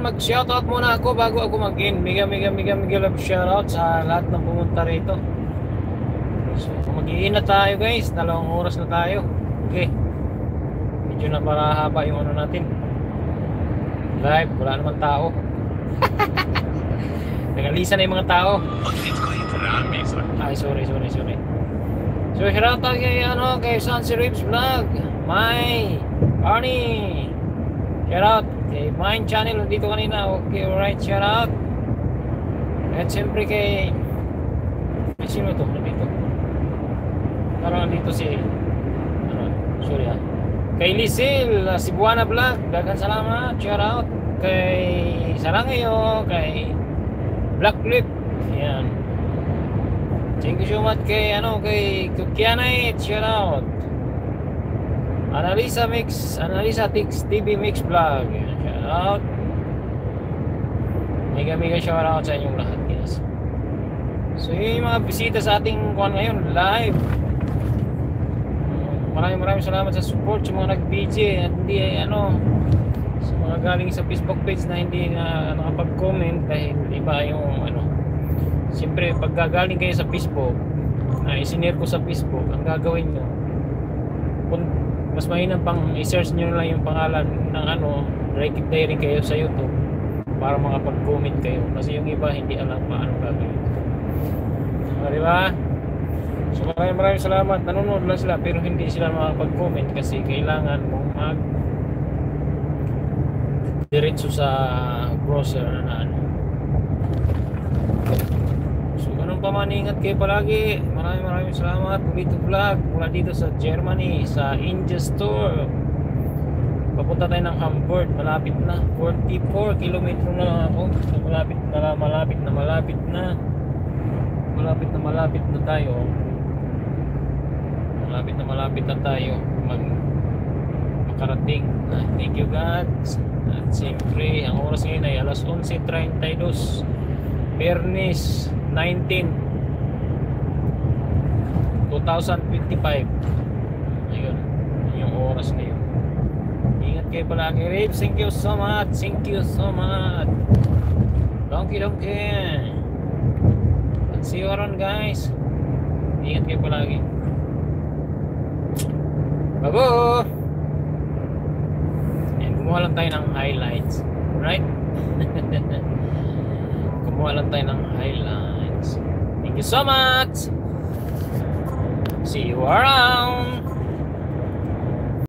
mag-shoutout muna ako bago ako mag-in. Mega love shoutout sa lahat ng pumunta rito. So, mag-i-in na tayo guys. 2 oras na tayo. Okay. Medyo na para haba yung ano natin. Live, wala naman tao. Nagalisa na yung mga tao. Ay, sorry. So, shoutout kay Sansi Ribs Vlog. May Arnie. Shoutout kay Mine Channel dito kanina. Okay, alright, shoutout. At siyempre kay sino ito? Nandito. Parang nandito si sorry kay Lisil Cebuana Vlog. Daghang salamat. Shoutout kay Sarangayo, kay Black Clip. Yan. Thank you so much kay Kukianay. Shoutout. Analisa Tix TV Mix Vlog. Shoutout. Mega shoutout sa inyong lahat guys. So yung mga bisita sa ating kuwan ngayon live. Maraming salamat sa support sa mga nag-BJ at hindi sa mga galing sa Facebook page na hindi na nakapag-comment dahil iba yung siyempre pag gagaling kayo sa Facebook na isinare ko sa Facebook, ang gagawin nyo mas mahinang pang i-search nyo lang yung pangalan ng Rekit Diary kayo sa YouTube para makapag-comment kayo kasi yung iba hindi alam paano gagawin. Diba? So maraming salamat. Nanonood lang sila pero hindi sila makapag-comment kasi kailangan mong diretso sa browser na So ganun pa man, ingat kayo palagi. Maraming salamat. Ulito Vlog mula dito sa Germany, sa India Store. Papunta tayo ng Hamburg. Malapit na, 44 kilometro na ako. So malapit na tayo. Malapit na tayo makarating. Thank you God. At siyempre ang oras ngayon ay alas 11:32, Biyernes 19/2025. Ayun yung oras ngayon. Ingat kayo palagi, Ribs. Thank you so much. Donkey. Let's see you around guys. Ingat kayo palagi. Babo! And gumawa lang tayo ng highlights. Right? Gumawa lang tayo ng highlights. Thank you so much. See you around.